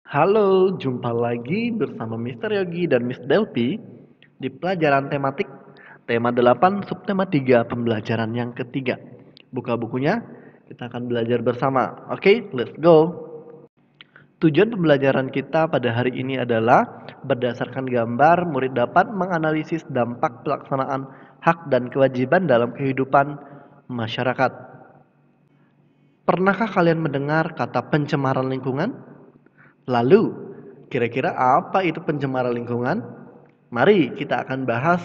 Halo, jumpa lagi bersama Mister Yogi dan Miss Delphi di pelajaran tematik tema 8 subtema 3 pembelajaran yang ketiga. Buka bukunya, kita akan belajar bersama. Oke, let's go. Tujuan pembelajaran kita pada hari ini adalah berdasarkan gambar, murid dapat menganalisis dampak pelaksanaan hak dan kewajiban dalam kehidupan masyarakat. Pernahkah kalian mendengar kata pencemaran lingkungan? Lalu, kira-kira apa itu pencemaran lingkungan? Mari kita akan bahas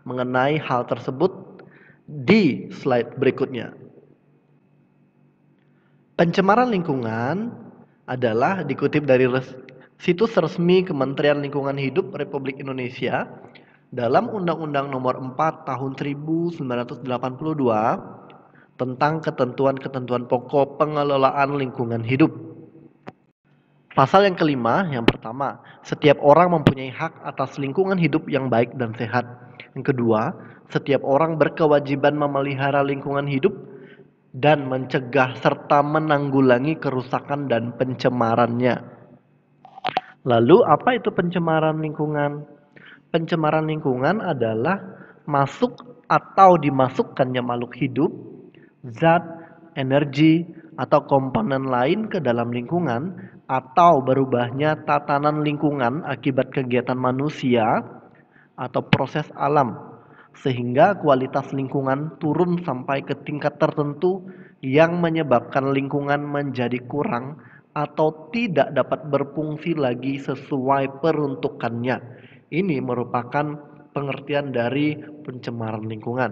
mengenai hal tersebut di slide berikutnya. Pencemaran lingkungan adalah dikutip dari situs resmi Kementerian Lingkungan Hidup Republik Indonesia dalam Undang-Undang Nomor 4 Tahun 1982 tentang ketentuan-ketentuan pokok pengelolaan lingkungan hidup. Pasal yang kelima, yang pertama, setiap orang mempunyai hak atas lingkungan hidup yang baik dan sehat. Yang kedua, setiap orang berkewajiban memelihara lingkungan hidup dan mencegah serta menanggulangi kerusakan dan pencemarannya. Lalu, apa itu pencemaran lingkungan? Pencemaran lingkungan adalah masuk atau dimasukkannya makhluk hidup, zat, energi, atau komponen lain ke dalam lingkungan, atau berubahnya tatanan lingkungan akibat kegiatan manusia atau proses alam, sehingga kualitas lingkungan turun sampai ke tingkat tertentu yang menyebabkan lingkungan menjadi kurang atau tidak dapat berfungsi lagi sesuai peruntukannya. Ini merupakan pengertian dari pencemaran lingkungan.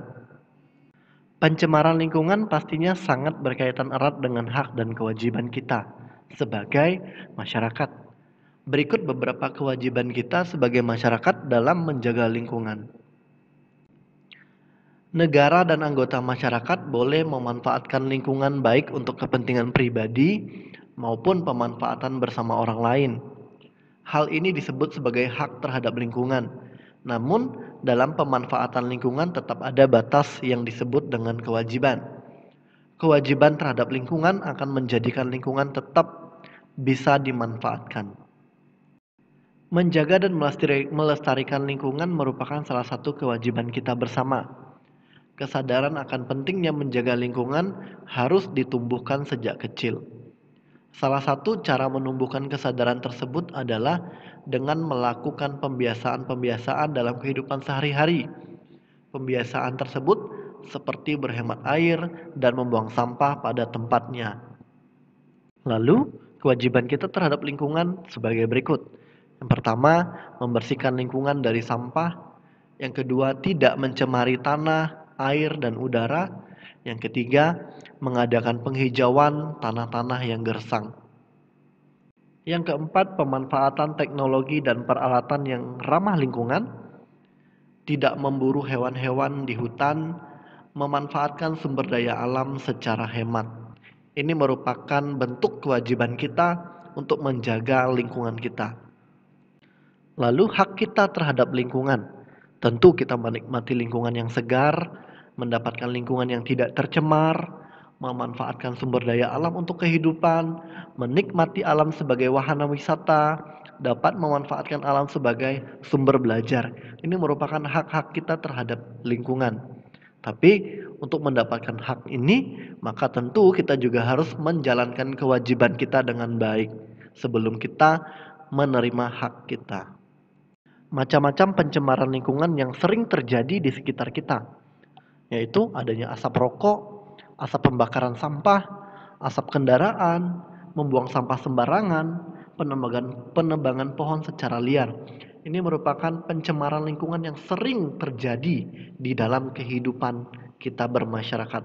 Pencemaran lingkungan pastinya sangat berkaitan erat dengan hak dan kewajiban kita sebagai masyarakat. Berikut beberapa kewajiban kita sebagai masyarakat dalam menjaga lingkungan. Negara dan anggota masyarakat boleh memanfaatkan lingkungan baik untuk kepentingan pribadi maupun pemanfaatan bersama orang lain. Hal ini disebut sebagai hak terhadap lingkungan. Namun, dalam pemanfaatan lingkungan tetap ada batas yang disebut dengan kewajiban. Kewajiban terhadap lingkungan akan menjadikan lingkungan tetap bisa dimanfaatkan. Menjaga dan melestarikan lingkungan merupakan salah satu kewajiban kita bersama. Kesadaran akan pentingnya menjaga lingkungan harus ditumbuhkan sejak kecil. Salah satu cara menumbuhkan kesadaran tersebut adalah dengan melakukan pembiasaan-pembiasaan dalam kehidupan sehari-hari. Pembiasaan tersebut seperti berhemat air dan membuang sampah pada tempatnya. Lalu, kewajiban kita terhadap lingkungan sebagai berikut. Yang pertama, membersihkan lingkungan dari sampah. Yang kedua, tidak mencemari tanah, air, dan udara. Yang ketiga, mengadakan penghijauan tanah-tanah yang gersang. Yang keempat, pemanfaatan teknologi dan peralatan yang ramah lingkungan. Tidak memburu hewan-hewan di hutan, memanfaatkan sumber daya alam secara hemat. Ini merupakan bentuk kewajiban kita untuk menjaga lingkungan kita. Lalu hak kita terhadap lingkungan. Tentu kita menikmati lingkungan yang segar, mendapatkan lingkungan yang tidak tercemar, memanfaatkan sumber daya alam untuk kehidupan, menikmati alam sebagai wahana wisata, dapat memanfaatkan alam sebagai sumber belajar. Ini merupakan hak-hak kita terhadap lingkungan. Tapi untuk mendapatkan hak ini, maka tentu kita juga harus menjalankan kewajiban kita dengan baik sebelum kita menerima hak kita. Macam-macam pencemaran lingkungan yang sering terjadi di sekitar kita, yaitu adanya asap rokok, asap pembakaran sampah, asap kendaraan, membuang sampah sembarangan, penebangan pohon secara liar. Ini merupakan pencemaran lingkungan yang sering terjadi di dalam kehidupan kita bermasyarakat.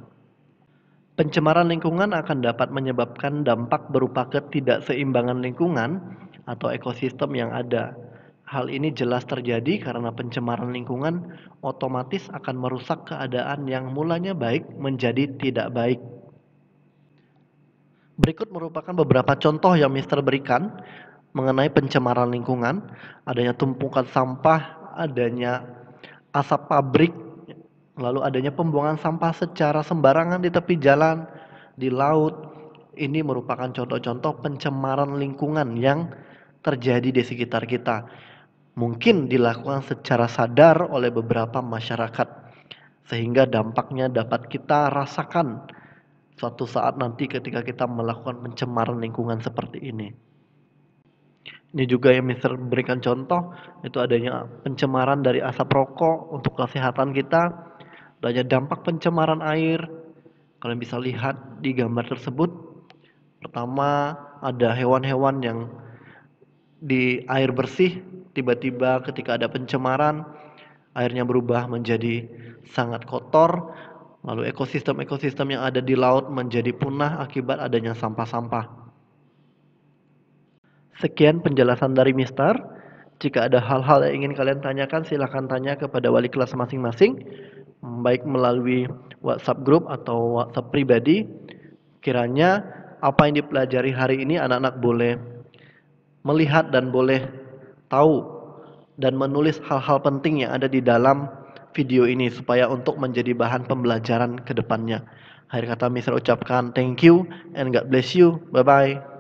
Pencemaran lingkungan akan dapat menyebabkan dampak berupa ketidakseimbangan lingkungan atau ekosistem yang ada. Hal ini jelas terjadi karena pencemaran lingkungan otomatis akan merusak keadaan yang mulanya baik menjadi tidak baik. Berikut merupakan beberapa contoh yang Mister berikan mengenai pencemaran lingkungan. Adanya tumpukan sampah, adanya asap pabrik, lalu adanya pembuangan sampah secara sembarangan di tepi jalan, di laut. Ini merupakan contoh-contoh pencemaran lingkungan yang terjadi di sekitar kita. Mungkin dilakukan secara sadar oleh beberapa masyarakat, sehingga dampaknya dapat kita rasakan suatu saat nanti ketika kita melakukan pencemaran lingkungan seperti ini. Ini juga yang Mister berikan contoh, itu adanya pencemaran dari asap rokok untuk kesehatan kita, adanya dampak pencemaran air. Kalian bisa lihat di gambar tersebut, pertama ada hewan-hewan yang di air bersih, tiba-tiba ketika ada pencemaran, airnya berubah menjadi sangat kotor, lalu ekosistem-ekosistem yang ada di laut menjadi punah akibat adanya sampah-sampah. Sekian penjelasan dari Mister. Jika ada hal-hal yang ingin kalian tanyakan, silahkan tanya kepada wali kelas masing-masing, baik melalui WhatsApp group atau WhatsApp pribadi. Kiranya apa yang dipelajari hari ini anak-anak boleh melihat dan boleh tahu dan menulis hal-hal penting yang ada di dalam video ini supaya untuk menjadi bahan pembelajaran ke depannya. Akhir kata Mister ucapkan thank you and God bless you. Bye-bye.